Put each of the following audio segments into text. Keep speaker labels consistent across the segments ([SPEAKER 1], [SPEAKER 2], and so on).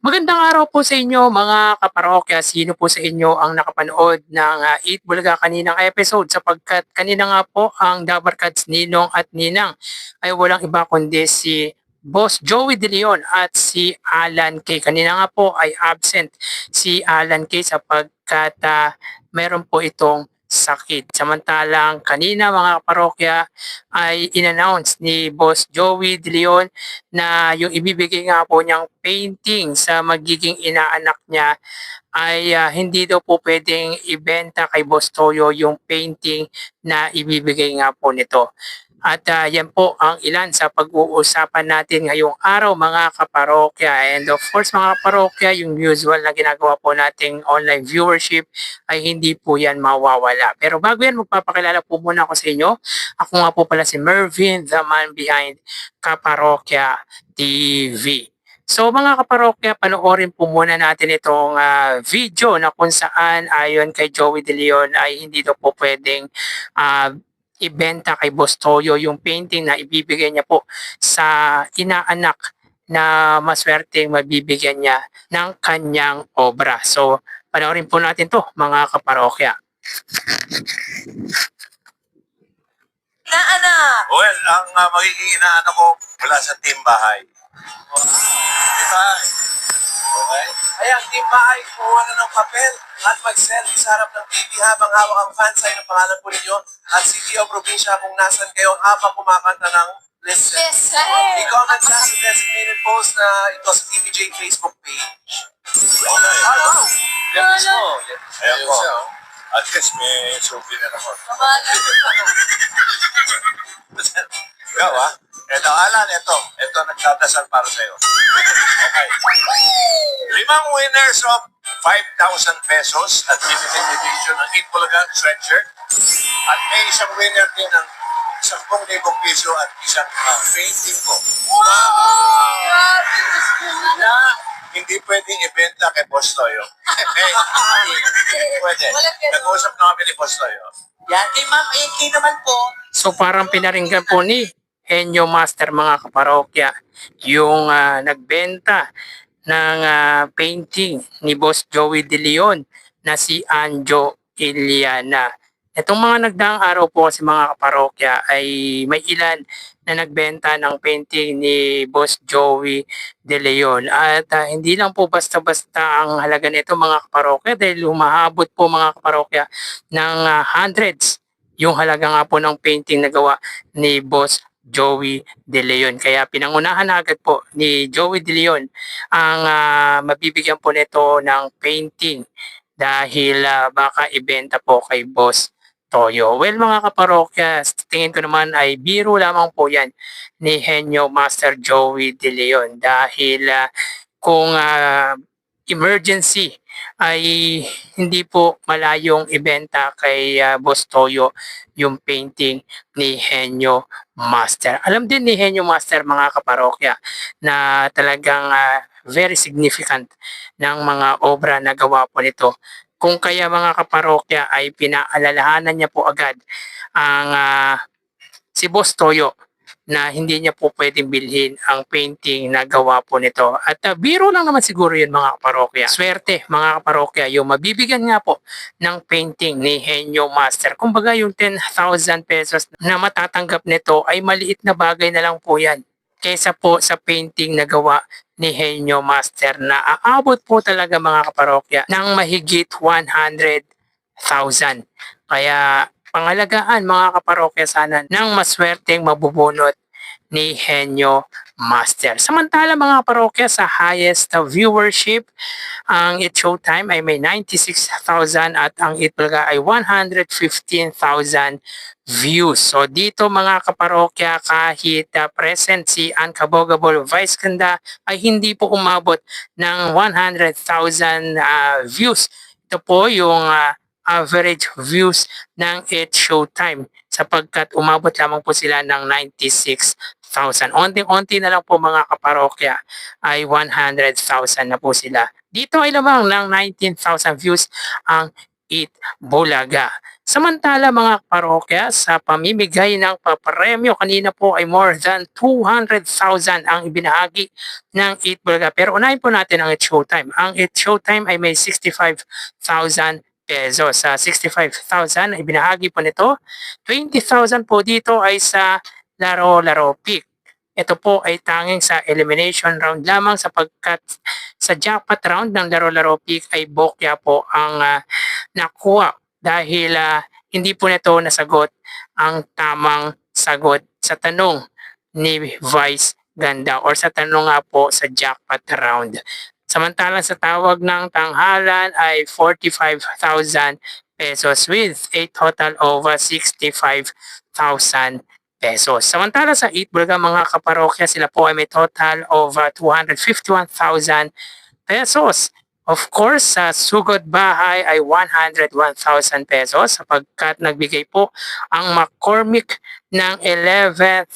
[SPEAKER 1] Magandang araw po sa inyo mga kaparokya. Sino po sa inyo ang nakapanood ng Eat Bulaga kaninang episode sapagkat kanina nga po ang Dabarkads Ninong at Ninang ay walang iba kundi si Boss Joey De Leon at si Alan K. Kanina nga po ay absent si Alan K sapagkat meron po itong sakit. Samantalang kanina mga kaparokya ay inannounce ni Boss Joey De Leon na yung ibibigay nga po niyang painting sa magiging inaanak niya ay hindi daw po pwedeng ibenta kay Boss Toyo yung painting na ibibigay nga po nito. At yan po ang ilan sa pag-uusapan natin ngayong araw mga kaparokya. And of course mga kaparokya, yung usual na ginagawa po nating online viewership ay hindi po yan mawawala. Pero bago yan, magpapakilala po muna ako sa inyo. Ako nga po pala si Mervin, the man behind Kaparokya TV. So mga kaparokya, panoorin po muna natin itong video na kung saan ayon kay Joey De Leon ay hindi daw po pwedeng ibenta kay Boss Toyo yung painting na ibibigay niya po sa inaanak na maswerteng mabibigyan niya ng kanyang obra. So panoorin po natin to mga kaparokya.
[SPEAKER 2] Inaanak!
[SPEAKER 3] Well, ang magiging inaanak ko mula sa team bahay.
[SPEAKER 2] Wow!
[SPEAKER 3] Diba? Okay?
[SPEAKER 2] Ayan, team bahay, kuha na ng papel at mag-selfie sa harap ng TV habang hawak ang fansay ng pangalan po ninyo at City o probinsya kung nasan kayo habang kumakanta ng listen.
[SPEAKER 4] Yes, sir.
[SPEAKER 2] I-comment sa designated post na ito sa TVJ Facebook page.
[SPEAKER 3] Okay.
[SPEAKER 2] Wow!
[SPEAKER 3] Yan mismo. Ayan po. At least may souvenir ako. Ikaw Ito, Alan, ito nagdadasal para sa'yo. Okay. 5 winners of 5,000 pesos at limited edition ng Eat Bulaga sweatshirt. At may isang winner din ng 10,000 piso at isang painting ko. Na hindi pwedeng ibenta kay Boss Toyo. Hindi pwede. Nag-uusap na kami ni Boss Toyo.
[SPEAKER 2] Yan, kay Ma'am AK naman po.
[SPEAKER 1] So parang pinaringgan po ni Henyo Master mga kaparokya yung nagbenta ng painting ni Boss Joey De Leon na si Anjo Iliana. Itong mga nagdaang araw po kasi mga kaparokya ay may ilan na nagbenta ng painting ni Boss Joey De Leon. At hindi lang po basta-basta ang halaga nito mga kaparokya dahil humahabot po mga kaparokya ng hundreds yung halaga nga po ng painting na gawa ni Boss Joey De Leon. Kaya pinangunahan na agad po ni Joey De Leon ang mabibigyan po nito ng painting dahil baka ibenta po kay Boss Toyo. Well mga kaparokya, tingin ko naman ay biro lamang po yan ni Henyo Master Joey De Leon dahil kung emergency ay hindi po malayong ibenta kay Boss Toyo yung painting ni Henyo Master. Alam din ni Henyo Master mga kaparokya na talagang very significant ng mga obra na gawa po nito. Kung kaya mga kaparokya ay pinaalalahanan niya po agad ang si Boss Toyo na hindi niya po pwedeng bilhin ang painting na gawa po nito. At biro lang naman siguro yun mga kaparokya. Swerte mga kaparokya yung mabibigyan nga po ng painting ni Henyo Master. Kumbaga yung 10,000 pesos na matatanggap nito ay maliit na bagay na lang po yan kaysa po sa painting na gawa ni Henyo Master na aabot po talaga mga kaparokya ng mahigit 100,000. Kaya pangalagaan mga kaparokya sana ng maswerteng mabubunot ni Henyo Master. Samantala mga kaparokya sa highest viewership, ang It Showtime ay may 96,000 at ang Eat Bulaga ay 115,000 views. So dito mga kaparokya kahit present si Ann Cabogable Vice Ganda ay hindi po umabot ng 100,000 views. Ito po yung average views ng It Showtime sapagkat umabot lamang po sila ng 96,000. Onting-onti na lang po mga kaparokya ay 100,000 na po sila. Dito ay lamang ng 19,000 views ang Eat Bulaga. Samantala mga parokya, sa pamimigay ng papremyo kanina po ay more than 200,000 ang ibinahagi ng Eat Bulaga. Pero unahin po natin ang Eat Showtime. Ang Eat Showtime ay may 65,000 pesos. Sa 65,000 na ibinahagi po nito, 20,000 po dito ay sa Laro-Laro Pick. Ito po ay tanging sa elimination round lamang sapagkat sa jackpot round ng Laro-Laro Pick ay bokya po ang nakuha dahil hindi po nito nasagot ang tamang sagot sa tanong ni Vice Ganda or sa tanong nga po sa jackpot round. Samantalang sa tawag ng tanghalan ay 45,000 pesos with a total of 65,000 pesos. Samantala sa Eat Bulaga mga kaparokya, sila po ay may total of 251,000 pesos. Of course, sa sugod bahay ay 101,000 pesos sapagkat nagbigay po ang McCormick ng 11,000.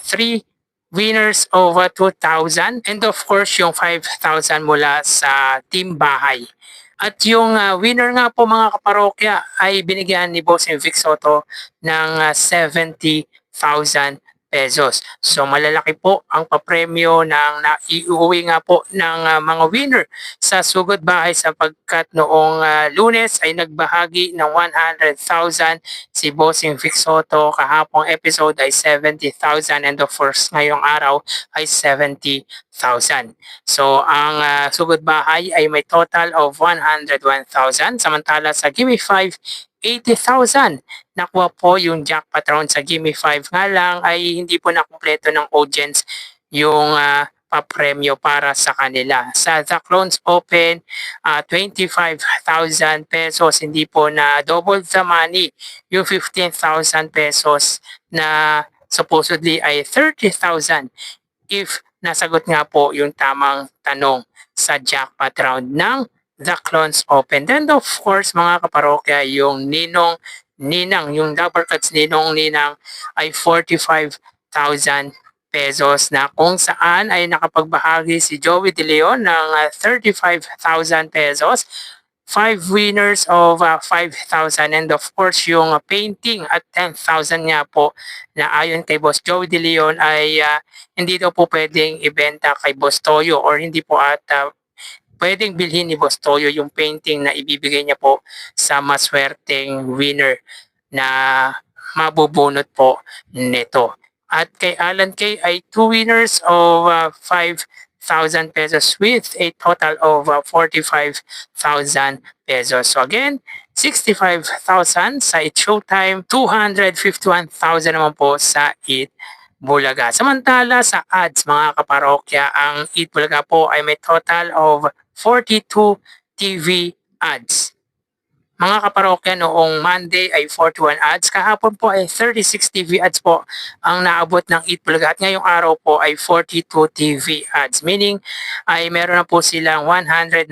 [SPEAKER 1] 3 winners over 2,000 and of course yung 5,000 mula sa team bahay. At yung winner nga po mga kaparokya ay binigyan ni Bossing Vic Soto ng 70,000 pesos. So malalaki po ang papremyo ng naiuwi nga po ng mga winner sa sugod bahay sapagkat noong Lunes ay nagbahagi ng 100,000 si Bossing Vic Soto, kahapong episode ay 70,000 and of course ngayong araw ay 70,000. So ang sugod bahay ay may total of 101,000 samantala sa Gimme 5 80,000. Nakuha po yung jackpot round sa Gimme 5 nga lang ay hindi po nakumpleto ng audience yung papremyo para sa kanila. Sa The Clones Open, 25,000 pesos, hindi po na double the money. Yung 15,000 pesos na supposedly ay 30,000 if nasagot nga po yung tamang tanong sa jackpot round ng The Clones Open. Then of course mga kaparokya, yung Ninang, yung double cuts Ninang ay 45,000 pesos na kung saan ay nakapagbahagi si Joey De Leon ng 35,000 pesos. 5 winners of 5,000 and of course yung painting at 10,000 nga po na ayon kay Boss Joey De Leon ay hindi daw po pwedeng ibenta kay Boss Toyo or hindi po at pwedeng bilhin ni Boss Toyo yung painting na ibibigay niya po sa maswerteng winner na mabubunot po nito. At kay Alan Kay ay 2 winners of 5,000 pesos with a total of 45,000 pesos. So again, 65,000 sa Eat Showtime, 251,000 naman po sa Eat Bulaga. Samantala sa ads mga kaparokya, ang Eat Bulaga po ay may total of 42 TV ads. Mga kaparokya, noong Monday ay 41 ads. Kahapon po ay 36 TV ads po ang naabot ng Eat Bulaga. At ngayong araw po ay 42 TV ads. Meaning ay meron na po silang 119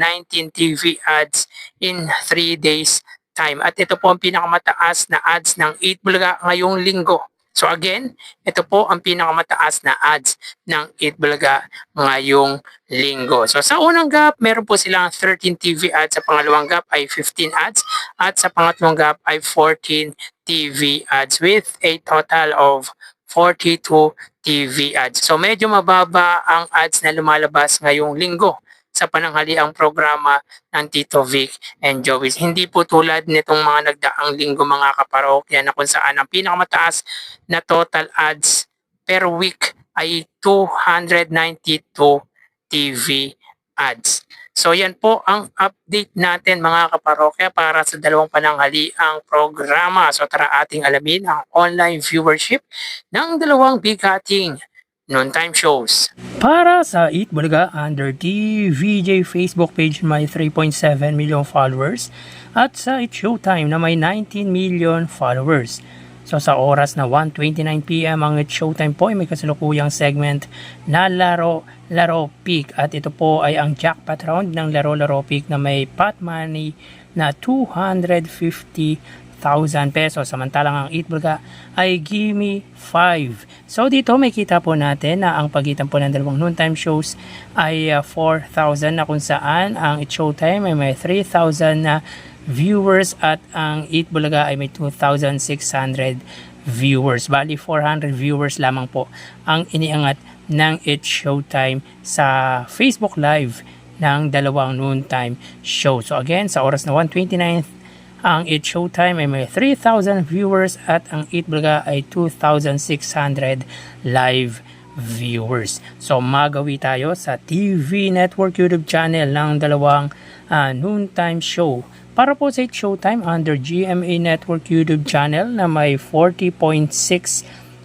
[SPEAKER 1] TV ads in 3 days time. At ito po ang pinakamataas na ads ng Eat Bulaga ngayong linggo. So again, ito po ang pinakamataas na ads ng Eat Bulaga ngayong linggo. So sa unang gap, meron po silang 13 TV ads. Sa pangalawang gap ay 15 ads. At sa pangatlong gap ay 14 TV ads with a total of 42 TV ads. So medyo mababa ang ads na lumalabas ngayong linggo sa pananghaliang programa ng Tito Vic and Joey. Hindi po tulad nitong mga nagdaang linggo mga kaparokya na kung saan ang pinakamataas na total ads per week ay 292 TV ads. So yan po ang update natin mga kaparokya para sa dalawang pananghaliang programa. So tara ating alamin ang online viewership ng dalawang bigating noontime shows. Para sa Eat Bulaga under TVJ Facebook page may 3.7 million followers at sa Eat Showtime na may 19 million followers. So sa oras na 1:29 PM ang Eat Showtime po ay may kasalukuyang segment na Laro Pick at ito po ay ang jackpot round ng Laro Pick na may pot money na 250,000 pesos. Samantalang ang Eat Bulaga ay gimme 5. So dito may kita po natin na ang pagitan po ng dalawang noontime shows ay 4,000 na kung saan ang Eat Showtime ay may 3,000 na viewers at ang Eat Bulaga ay may 2,600 viewers. Bali 400 viewers lamang po ang iniangat ng Eat Showtime sa Facebook Live ng dalawang noontime show. So again, sa oras na 1:29, ang Eat Showtime ay may 3,000 viewers at ang Eat Bulaga ay 2,600 live viewers. So magawi tayo sa TV Network YouTube channel ng dalawang noontime show. Para po sa Eat Showtime under GMA Network YouTube channel na may 40.6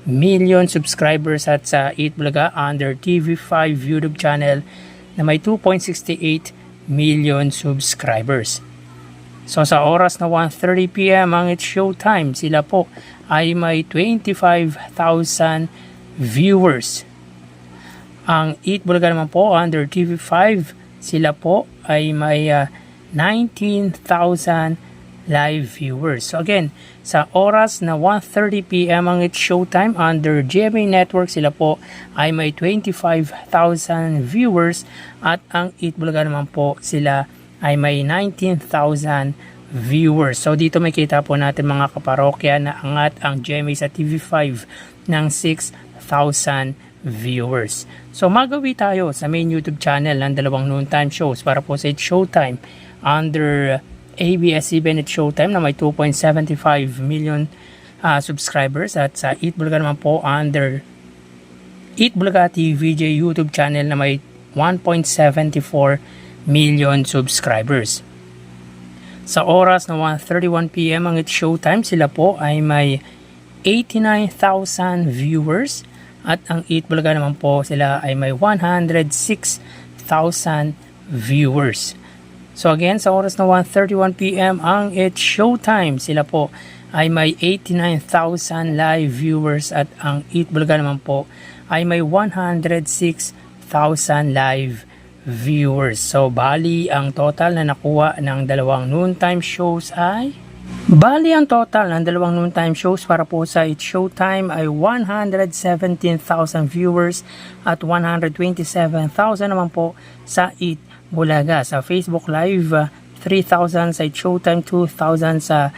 [SPEAKER 1] million subscribers at sa Eat Bulaga under TV5 YouTube channel na may 2.68 million subscribers. So sa oras na 1:30 PM ang It's Showtime, sila po ay may 25,000 viewers. Ang Eat Bulaga naman po under TV5, sila po ay may 19,000 live viewers. So again, sa oras na 1:30 PM ang It's Showtime under GMA Network, sila po ay may 25,000 viewers at ang Eat Bulaga naman po sila ay may 19,000 viewers. So dito may kita po natin mga kaparokya na angat ang GMA sa TV5 ng 6,000 viewers. So magawi tayo sa main YouTube channel ng dalawang noontime shows para po sa It's Showtime under ABS-CBN It's Showtime na may 2.75 million subscribers at sa Eat Bulaga naman po under Eat Bulaga TVJ YouTube channel na may 1.74 million subscribers. Sa oras na 1:31 PM ang It's Showtime, sila po ay may 89,000 viewers at ang Eat Bulaga naman po sila ay may 106,000 viewers. So again, sa oras na 1:31 PM ang It's Showtime, sila po ay may 89,000 live viewers at ang Eat Bulaga naman po ay may 106,000 live viewers. So bali ang total na nakuha ng dalawang noontime shows ay ang total ng dalawang noontime shows para po sa It's Showtime ay 117,000 viewers at 127,000 naman po sa Eat Bulaga. Sa Facebook Live, 3,000 sa It's Showtime, 2,000 sa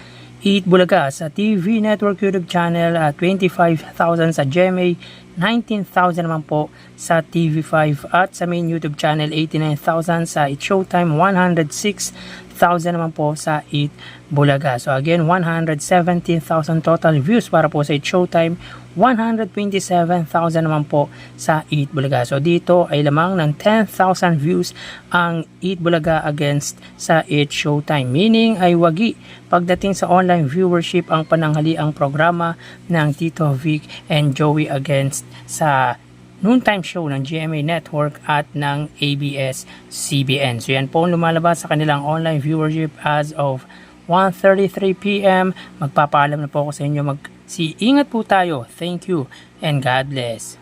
[SPEAKER 1] Eat Bulaga. Sa TV Network YouTube channel, 25,000 sa GMA, 19,000 naman po sa TV5 at sa main YouTube channel, 89,000 sa It's Showtime, 106,000 naman po sa Eat Bulaga. So again, 117,000 total views para po sa It's Showtime, 127,000 naman po sa Eat Bulaga. So dito ay lamang ng 10,000 views ang Eat Bulaga against sa It's Showtime. Meaning ay wagi pagdating sa online viewership ang pananghaliang programa ng Tito Vic and Joey against sa noontime show ng GMA Network at ng ABS-CBN. So yan po ang lumalabas sa kanilang online viewership as of 1:33 PM. Magpapaalam na po ako sa inyo. Ingat po tayo. Thank you and God bless.